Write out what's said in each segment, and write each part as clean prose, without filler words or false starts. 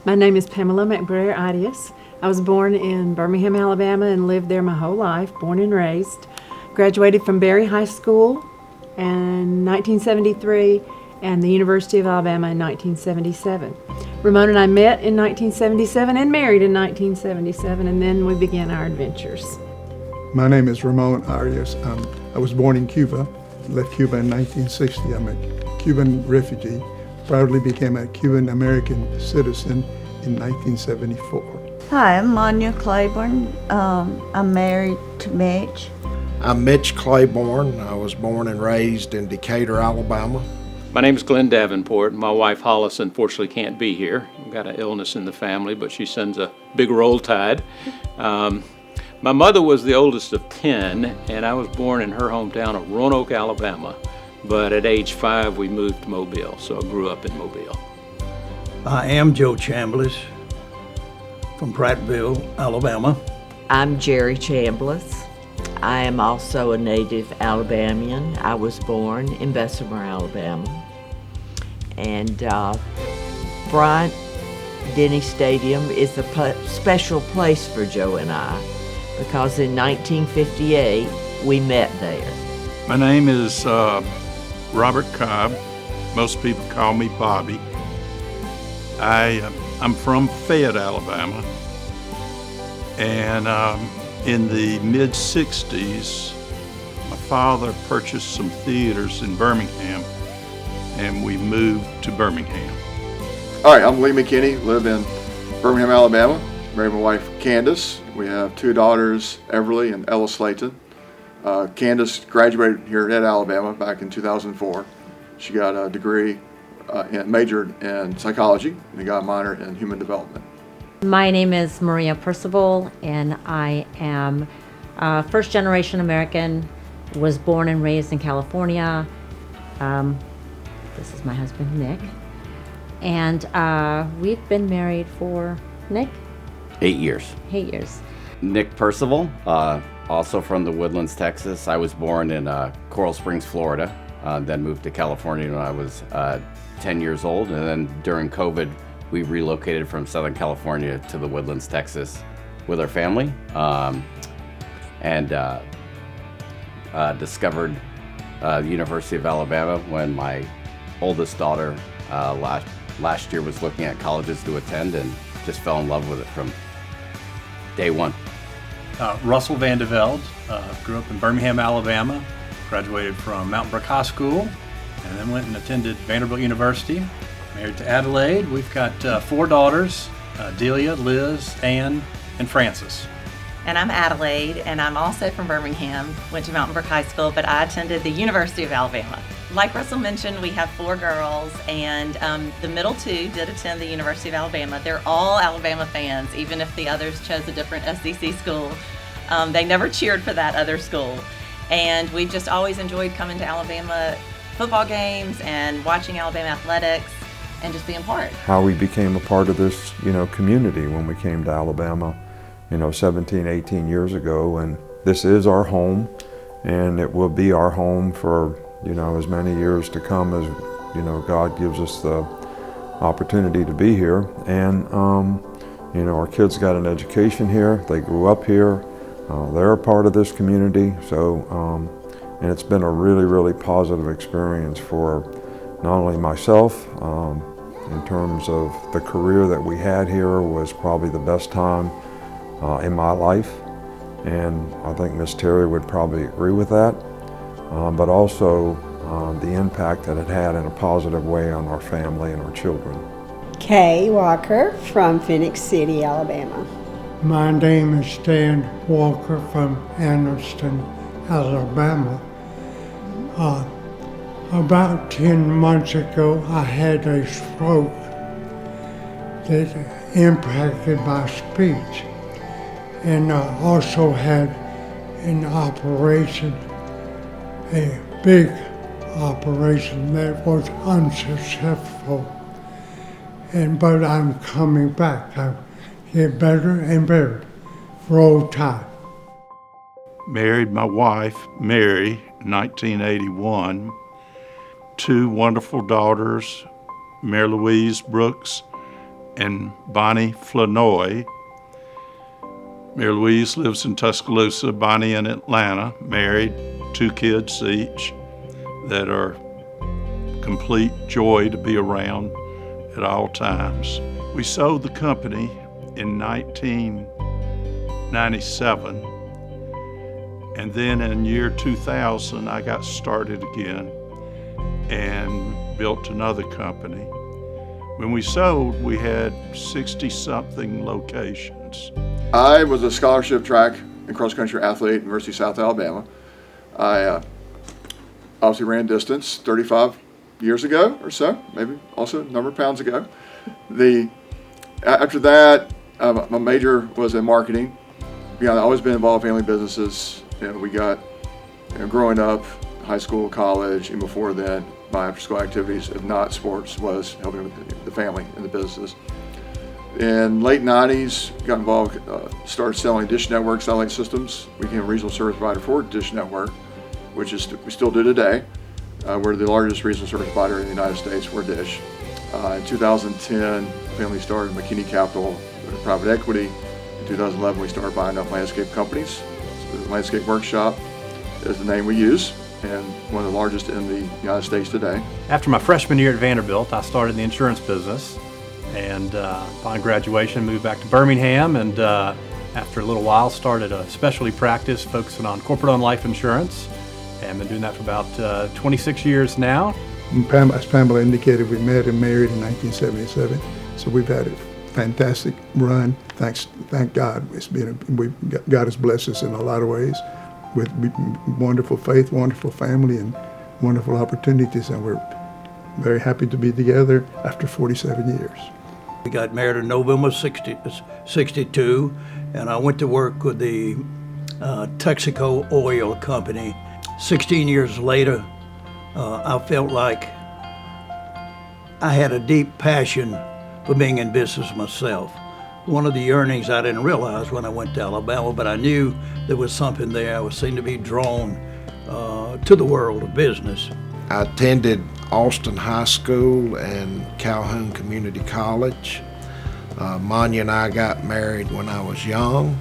My name is Pamela McBrayer-Ideas. I was born in Birmingham, Alabama, and lived there my whole life, born and raised. Graduated from Berry High School in 1973 and the University of Alabama in 1977. Ramon and I met in 1977 and married in 1977, and then we began our adventures. My name is Ramon Arias. I was born in Cuba, left Cuba in 1960. I'm a Cuban refugee. Proudly became a Cuban American citizen in 1974. Hi, I'm Monia Claiborne. I'm married to Mitch. I'm Mitch Claiborne. I was born and raised in Decatur, Alabama. My name is Glenn Davenport. My wife Hollis unfortunately can't be here. We've got an illness in the family, but she sends a big roll tide. My mother was the oldest of 10, and I was born in her hometown of Roanoke, Alabama. But at age 5, we moved to Mobile, so I grew up in Mobile. I am Joe Chambliss from Prattville, Alabama. I'm Jerry Chambliss. I am also a native Alabamian. I was born in Bessemer, Alabama. And Bryant Stadium is a special place for Joe and I because in 1958 we met there. My name is Robert Cobb. Most people call me Bobby. I'm from Fayette, Alabama, and in the mid-60s, my father purchased some theaters in Birmingham, and we moved to Birmingham. All right, I'm Lee McKinney, live in Birmingham, Alabama. Married my wife, Candace. We have 2 daughters, Everly and Ella Slayton. Candace graduated here at Alabama back in 2004. She got a degree majored in psychology and got a minor in human development. My name is Maria Percival, and I am first-generation American, was born and raised in California. This is my husband, Nick. And we've been married for, Nick? 8 years. 8 years. Nick Percival, also from the Woodlands, Texas. I was born in Coral Springs, Florida, then moved to California when I was 10 years old. And then during COVID, we relocated from Southern California to the Woodlands, Texas with our family, and discovered the University of Alabama when my oldest daughter last year was looking at colleges to attend and just fell in love with it from day one. Russell Van de Velde, grew up in Birmingham, Alabama, graduated from Mountain Brook High School, and then went and attended Vanderbilt University. Married to Adelaide. We've got 4 daughters, Delia, Liz, Ann, and Frances. And I'm Adelaide, and I'm also from Birmingham, went to Mountain Brook High School, but I attended the University of Alabama. Like Russell mentioned, we have 4 girls, and the middle 2 did attend the University of Alabama. They're all Alabama fans, even if the others chose a different SEC school. They never cheered for that other school. And we just always enjoyed coming to Alabama football games and watching Alabama athletics and just being part. How we became a part of this, community when we came to Alabama, 17, 18 years ago. And this is our home, and it will be our home for as many years to come as, God gives us the opportunity to be here. And, our kids got an education here, they grew up here, they're a part of this community. So, and it's been a really, really positive experience for not only myself, in terms of the career that we had here was probably the best time in my life. And I think Miss Terry would probably agree with that. But also the impact that it had in a positive way on our family and our children. Kay Walker from Phoenix City, Alabama. My name is Stan Walker from Anniston, Alabama. About 10 months ago, I had a stroke that impacted my speech. And I also had an operation, a big operation that was unsuccessful. But I'm coming back. I get better and better. Roll Tide. Married my wife, Mary, 1981. 2 wonderful daughters, Mary Louise Brooks and Bonnie Flanoy. Mary Louise lives in Tuscaloosa, Bonnie in Atlanta, married, 2 kids each that are complete joy to be around at all times. We sold the company in 1997, and then in year 2000 I got started again and built another company. When we sold, we had 60-something locations. I was a scholarship track and cross-country athlete at University of South Alabama. I obviously ran distance 35 years ago or so, maybe also a number of pounds ago. After that, my major was in marketing. I've always been involved in family businesses. We got, growing up, high school, college, and before then, my after-school activities, if not sports, was helping with the family and the businesses. In late 90s, got involved, started selling Dish Network satellite systems. We became a regional service provider for Dish Network, which is we still do today. We're the largest regional service provider in the United States for Dish. In 2010, family started McKinney Capital, private equity. In 2011, we started buying up landscape companies. So the Landscape Workshop is the name we use, and one of the largest in the United States today. After my freshman year at Vanderbilt, I started in the insurance business, and upon graduation moved back to Birmingham, and after a little while started a specialty practice focusing on corporate-owned life insurance, and been doing that for about 26 years now. As Pamela indicated, we met and married in 1977, so we've had a fantastic run. Thank God. God has blessed us in a lot of ways with wonderful faith, wonderful family, and wonderful opportunities, and we're very happy to be together after 47 years. We got married in November 62, and I went to work with the Texaco Oil Company. 16 years later, I felt like I had a deep passion for being in business myself. One of the yearnings I didn't realize when I went to Alabama, but I knew there was something there. I seemed to be drawn to the world of business. I attended Austin High School and Calhoun Community College. Monya and I got married when I was young.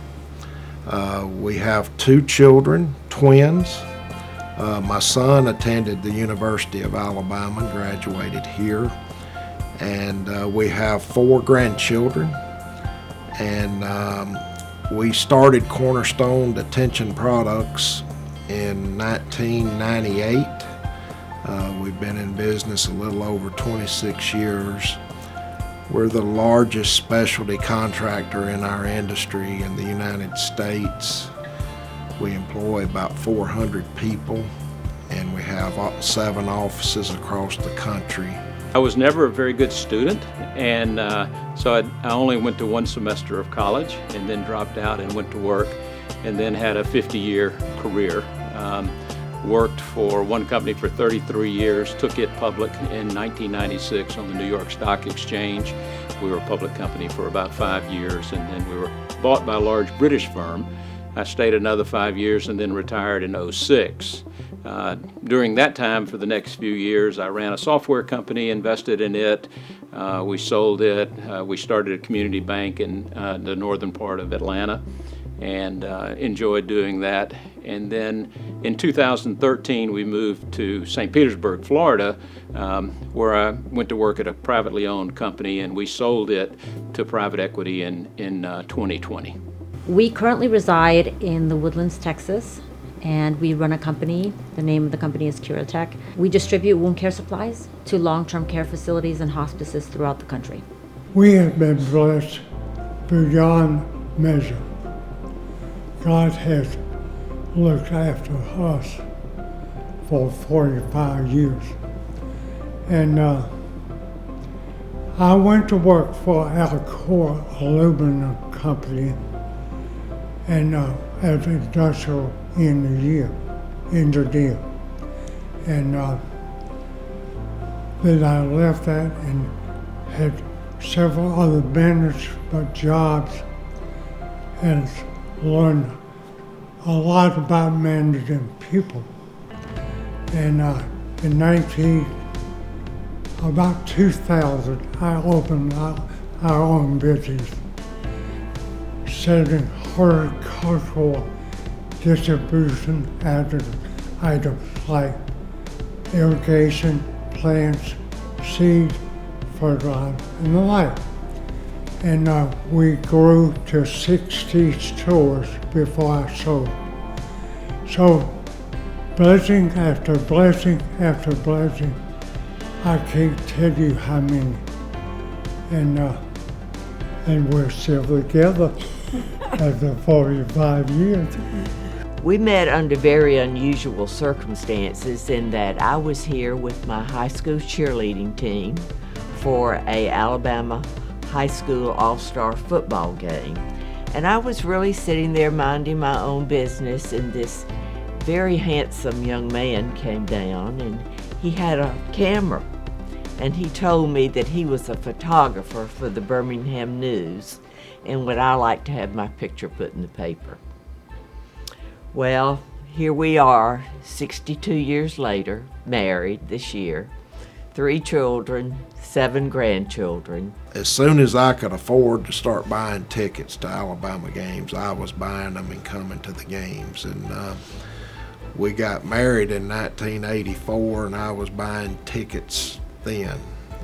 We have 2 children, twins. My son attended the University of Alabama and graduated here. And we have 4 grandchildren. And we started Cornerstone Detention Products in 1998. We've been in business a little over 26 years. We're the largest specialty contractor in our industry in the United States. We employ about 400 people, and we have 7 offices across the country. I was never a very good student, and so I only went to 1 semester of college and then dropped out and went to work, and then had a 50-year career. Worked for one company for 33 years, took it public in 1996 on the New York Stock Exchange. We were a public company for about 5 years, and then we were bought by a large British firm. I stayed another 5 years and then retired in '06. During that time, for the next few years, I ran a software company, invested in it. We sold it. We started a community bank in the northern part of Atlanta, and enjoyed doing that. And then in 2013, we moved to St. Petersburg, Florida, where I went to work at a privately owned company, and we sold it to private equity in 2020. We currently reside in the Woodlands, Texas, and we run a company. The name of the company is Curatech. We distribute wound care supplies to long-term care facilities and hospices throughout the country. We have been blessed beyond measure. God has looked after us for 45 years. And I went to work for Alcoa Aluminum Company and as industrial engineer. And then I left that and had several other management jobs and learned a lot about managing people. And in about 2000, I opened our own business, selling horticultural distribution items like irrigation, plants, seed, fertilizer, and the like. And we grew to 60 stores before I sold. So blessing after blessing after blessing, I can't tell you how many. And we're still together after 45 years. We met under very unusual circumstances in that I was here with my high school cheerleading team for a Alabama high school all-star football game. And I was really sitting there minding my own business, and this very handsome young man came down, and he had a camera. And he told me that he was a photographer for the Birmingham News and would I like to have my picture put in the paper. Well, here we are, 62 years later, married this year, 3 children, 7 grandchildren. As soon as I could afford to start buying tickets to Alabama games, I was buying them and coming to the games. And we got married in 1984, and I was buying tickets then.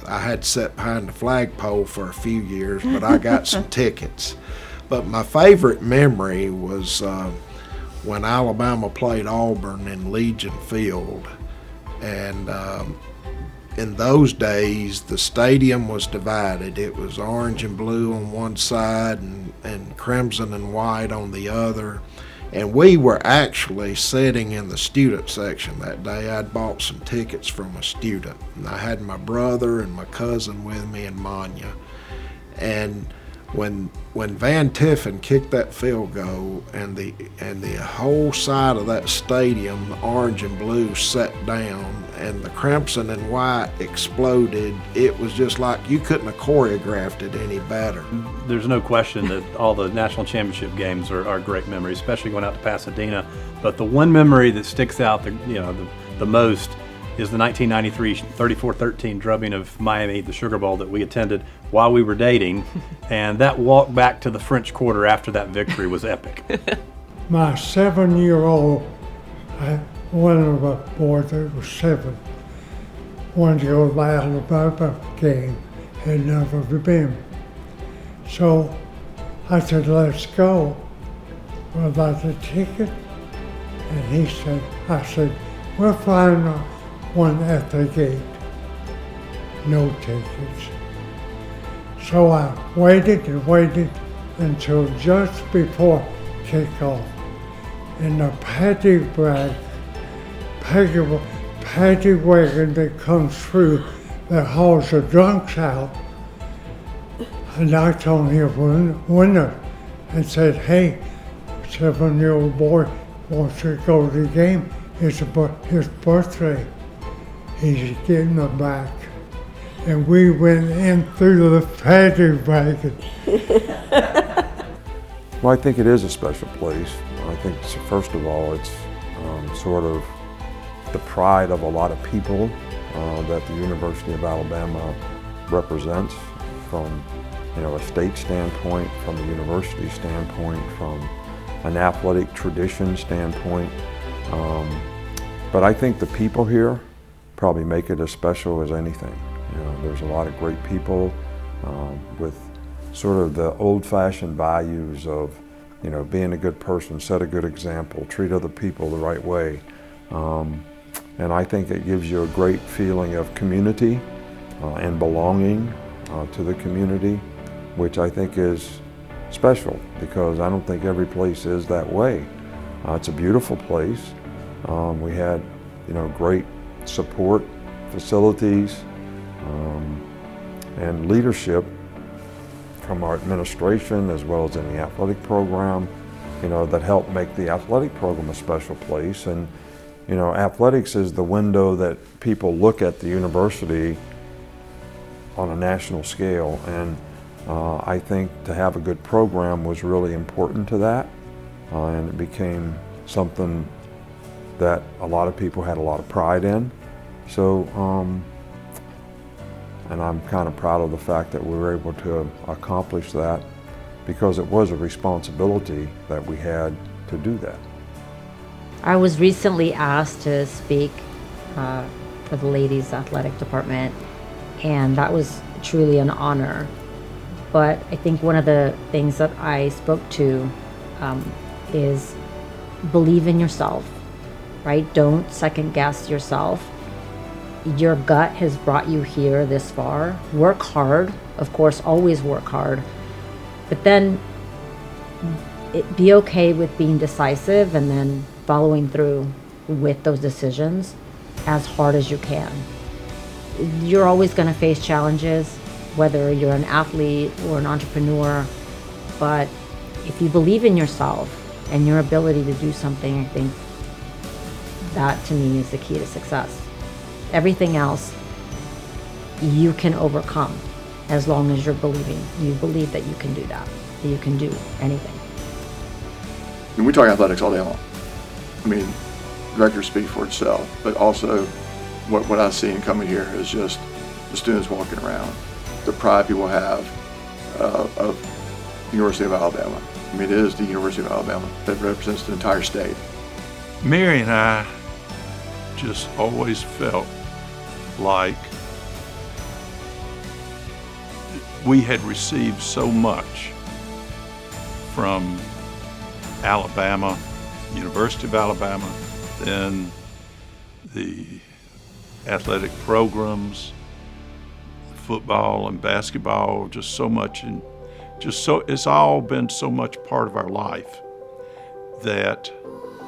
I had sat behind the flagpole for a few years, but I got some tickets. But my favorite memory was when Alabama played Auburn in Legion Field. And in those days, the stadium was divided. It was orange and blue on one side and crimson and white on the other. And we were actually sitting in the student section that day. I'd bought some tickets from a student, and I had my brother and my cousin with me and Manya. And when Van Tiffin kicked that field goal and the whole side of that stadium, the orange and blue, sat down and the crimson and white exploded, it was just like you couldn't have choreographed it any better. There's no question that all the national championship games are great memories, especially going out to Pasadena. But the one memory that sticks out the most is the 1993 34-13 drubbing of Miami, the Sugar Bowl that we attended while we were dating. And that walk back to the French Quarter after that victory was epic. My 7-year-old, one of the boys that was 7, wanted to go to the Alabama game, had never been. So I said, let's go. What about the ticket? And I said, we'll find one at the gate. No tickets. So I waited and waited until just before kickoff. And the paddy wagon that comes through that hauls the drunks out, and knocked on his window and said, hey, 7-year-old boy wants to go to the game. It's his birthday. He's getting it back. And we went in through the paddy wagon. Well, I think it is a special place. I think, first of all, it's sort of the pride of a lot of people that the University of Alabama represents from a state standpoint, from a university standpoint, from an athletic tradition standpoint. But I think the people here probably make it as special as anything. There's a lot of great people with sort of the old-fashioned values of being a good person, set a good example, treat other people the right way. And I think it gives you a great feeling of community and belonging to the community, which I think is special because I don't think every place is that way. It's a beautiful place. We had, great support, facilities, and leadership from our administration as well as in the athletic program, that helped make the athletic program a special place. And, athletics is the window that people look at the university on a national scale. And I think to have a good program was really important to that. And it became something that a lot of people had a lot of pride in. So And I'm kind of proud of the fact that we were able to accomplish that, because it was a responsibility that we had to do that. I was recently asked to speak for the ladies' athletic department, and that was truly an honor. But I think one of the things that I spoke to is believe in yourself, right? Don't second guess yourself. Your gut has brought you here this far. Work hard, of course, always work hard, but then be okay with being decisive and then following through with those decisions as hard as you can. You're always going to face challenges, whether you're an athlete or an entrepreneur, but if you believe in yourself and your ability to do something, I think that to me is the key to success. Everything else you can overcome as long as you believe that you can do that you can do anything. And we talk athletics all day long. I mean, records speak for itself, but also what I see in coming here is just the students walking around, the pride people have of the University of Alabama. I mean, it is the University of Alabama that represents the entire state. Mary and I just always felt like we had received so much from Alabama, University of Alabama, then the athletic programs, football and basketball, just so much, and just so it's all been so much part of our life that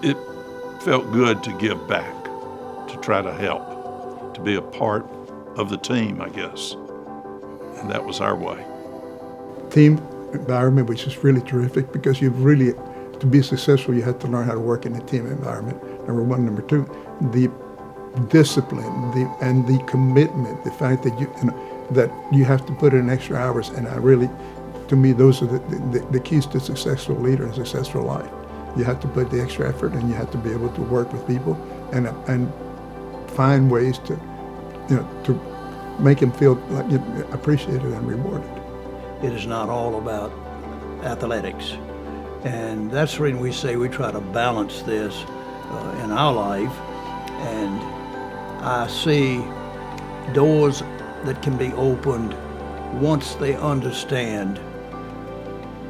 it felt good to give back, to try to help, to be a part of the team, I guess. And that was our way. Team environment, which is really terrific, because you've really, to be successful, you have to learn how to work in a team environment, number one. Number two, the discipline, and the commitment, the fact that that you have to put in extra hours, and to me, those are the keys to successful leader and successful life. You have to put the extra effort, and you have to be able to work with people and find ways to make them feel like appreciated and rewarded. It is not all about athletics. And that's the reason we say we try to balance this in our life. And I see doors that can be opened once they understand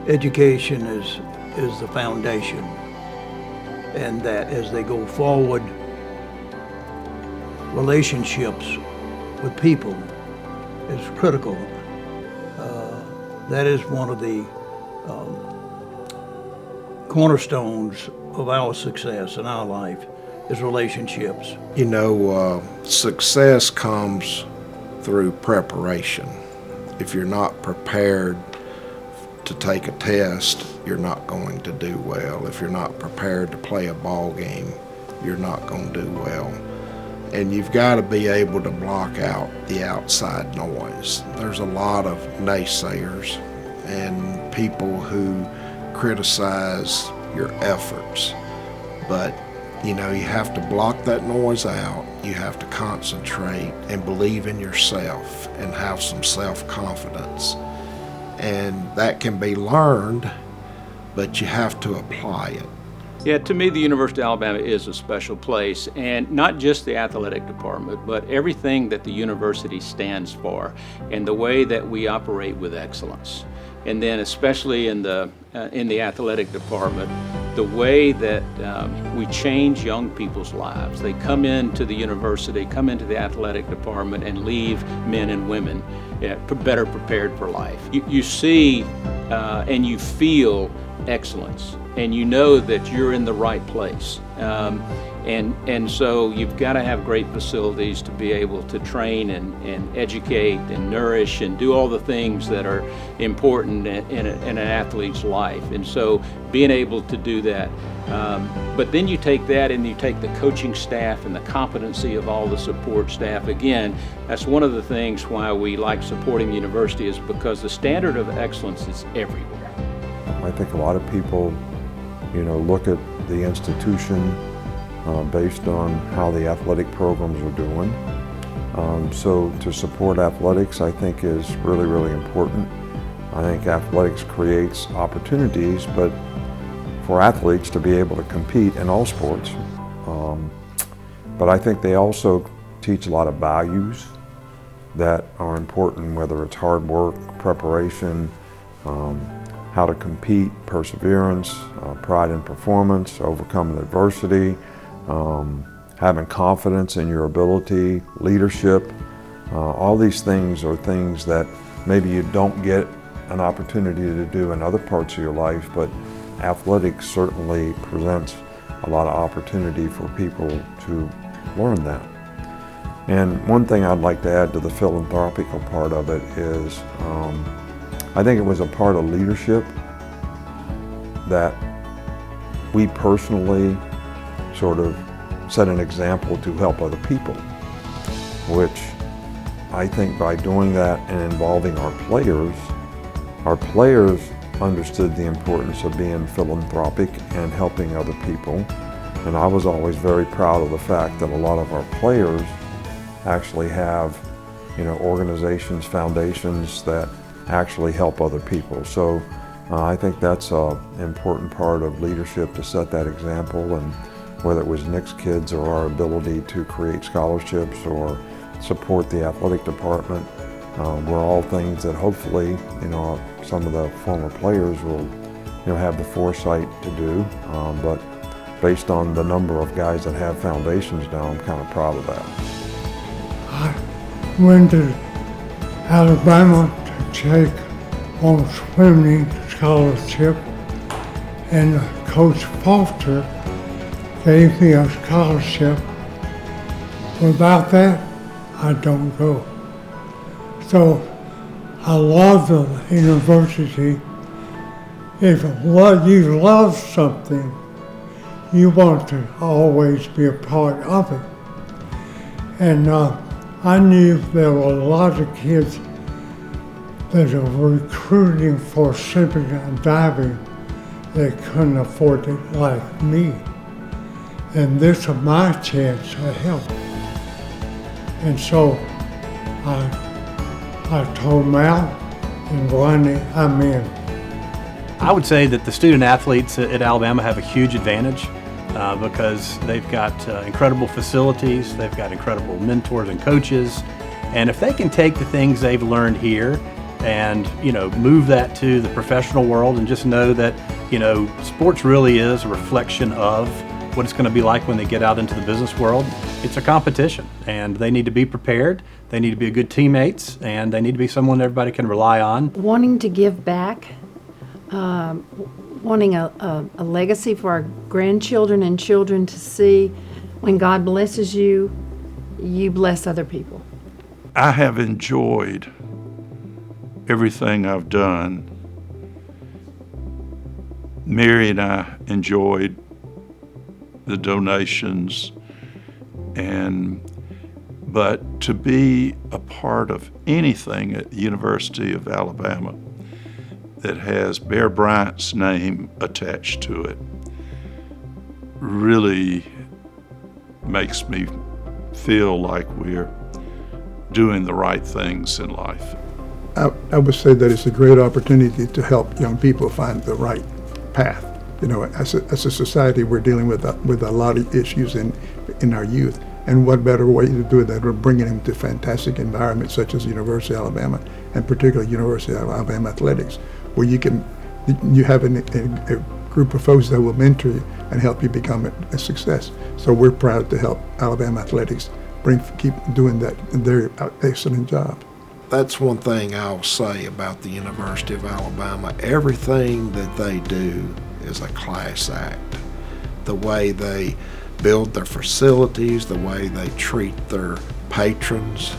education is the foundation, and that as they go forward, relationships with people is critical. That is one of the cornerstones of our success in our life, is relationships. You know, success comes through preparation. If you're not prepared to take a test, you're not going to do well. If you're not prepared to play a ball game, you're not going to do well. And you've got to be able to block out the outside noise. There's a lot of naysayers and people who criticize your efforts, but you have to block that noise out. You have to concentrate and believe in yourself and have some self-confidence. And that can be learned, but you have to apply it. Yeah, to me, the University of Alabama is a special place, and not just the athletic department, but everything that the university stands for and the way that we operate with excellence. And then especially in the athletic department, the way that we change young people's lives. They come into the university, come into the athletic department, and leave men and women better prepared for life. You see and you feel excellence, and you know that you're in the right place. And so you've got to have great facilities to be able to train and educate and nourish and do all the things that are important in an athlete's life. And so being able to do that. But then you take that and you take the coaching staff and the competency of all the support staff. Again, that's one of the things why we like supporting the university, is because the standard of excellence is everywhere. I think a lot of people, look at the institution based on how the athletic programs are doing. So to support athletics, I think is really, really important. I think athletics creates opportunities, but for athletes to be able to compete in all sports. But I think they also teach a lot of values that are important, whether it's hard work, preparation, how to compete, perseverance, pride in performance, overcoming adversity, having confidence in your ability, leadership. All these things are things that maybe you don't get an opportunity to do in other parts of your life, but athletics certainly presents a lot of opportunity for people to learn that. And one thing I'd like to add to the philanthropical part of it is I think it was a part of leadership that we personally sort of set an example to help other people, which I think by doing that and involving our players understood the importance of being philanthropic and helping other people. And I was always very proud of the fact that a lot of our players actually have, organizations, foundations that actually help other people. So I think that's an important part of leadership, to set that example, and whether it was Nick's kids or our ability to create scholarships or support the athletic department, were all things that hopefully, some of the former players will, have the foresight to do. But based on the number of guys that have foundations now, I'm kind of proud of that. I went to Alabama to take on swimming scholarship, and Coach Foster gave me a scholarship. Without that, I don't go. So I love the university. If you love something, you want to always be a part of it. And I knew there were a lot of kids that are recruiting for swimming and diving that couldn't afford it like me. And this is my chance to help. And so I told Mal and Ronnie I'm in. I would say that the student athletes at Alabama have a huge advantage because they've got incredible facilities, they've got incredible mentors and coaches, and if they can take the things they've learned here and move that to the professional world, and just know that sports really is a reflection of what it's going to be like when they get out into the business world. It's a competition, and they need to be prepared, they need to be good teammates, and they need to be someone everybody can rely on. Wanting to give back, wanting a legacy for our grandchildren and children to see when God blesses you, you bless other people. I have enjoyed everything I've done. Mary and I enjoyed the donations, but to be a part of anything at the University of Alabama that has Bear Bryant's name attached to it really makes me feel like we're doing the right things in life. I would say that it's a great opportunity to help young people find the right path. As a society, we're dealing with a lot of issues in our youth, and what better way to do that than bringing them to fantastic environments such as University of Alabama, and particularly University of Alabama athletics, where you have a group of folks that will mentor you and help you become a success. So we're proud to help Alabama athletics keep doing that very excellent job. That's one thing I'll say about the University of Alabama. Everything that they do is a class act. The way they build their facilities, the way they treat their patrons,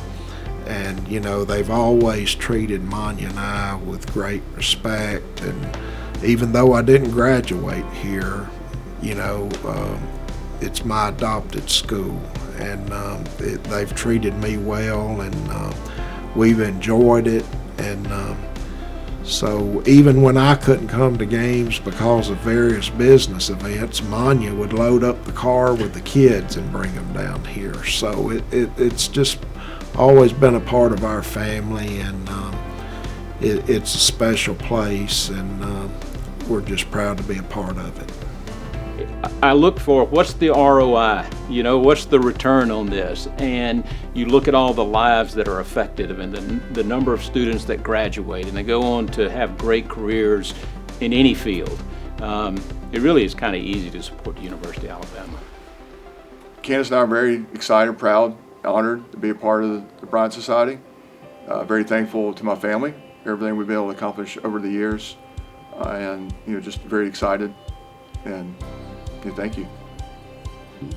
and they've always treated Manya and I with great respect. And even though I didn't graduate here, it's my adopted school, and they've treated me well, and we've enjoyed it. And so even when I couldn't come to games because of various business events, Manya would load up the car with the kids and bring them down here. So it's just always been a part of our family, and it's a special place, and we're just proud to be a part of it. I look for what's the ROI, what's the return on this, and you look at all the lives that are affected and the number of students that graduate and they go on to have great careers in any field. It really is kind of easy to support the University of Alabama. Candace and I are very excited, proud, honored to be a part of the Bryant Society. Very thankful to my family, everything we've been able to accomplish over the years, and just very excited, and thank you.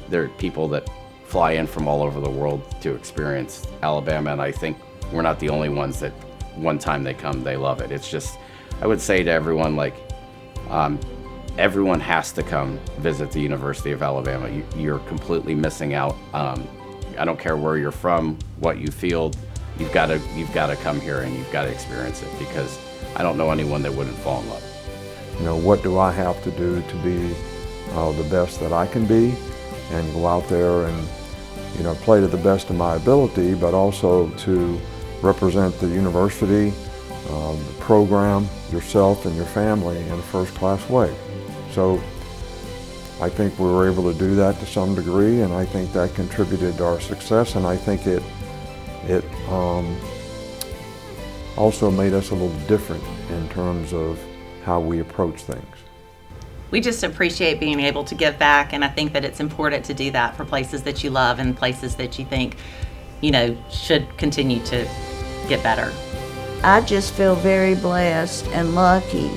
There are people that fly in from all over the world to experience Alabama, and I think we're not the only ones that one time they come, they love it. It's just, I would say to everyone, everyone has to come visit the University of Alabama. You're completely missing out. I don't care where you're from, what you feel, you've got to come here and you've got to experience it, because I don't know anyone that wouldn't fall in love. What do I have to do to be the best that I can be, and go out there and play to the best of my ability, but also to represent the university, the program, yourself and your family in a first-class way. So I think we were able to do that to some degree, and I think that contributed to our success, and I think it also made us a little different in terms of how we approach things. We just appreciate being able to give back, and I think that it's important to do that for places that you love and places that you think, should continue to get better. I just feel very blessed and lucky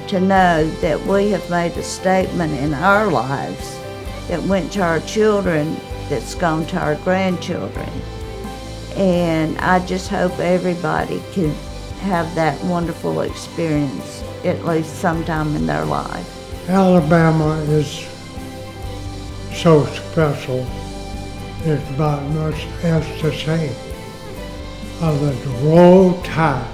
to know that we have made a statement in our lives that went to our children, that's gone to our grandchildren. And I just hope everybody can have that wonderful experience at least sometime in their life. Alabama is so special. There's not much else to say other than roll tide.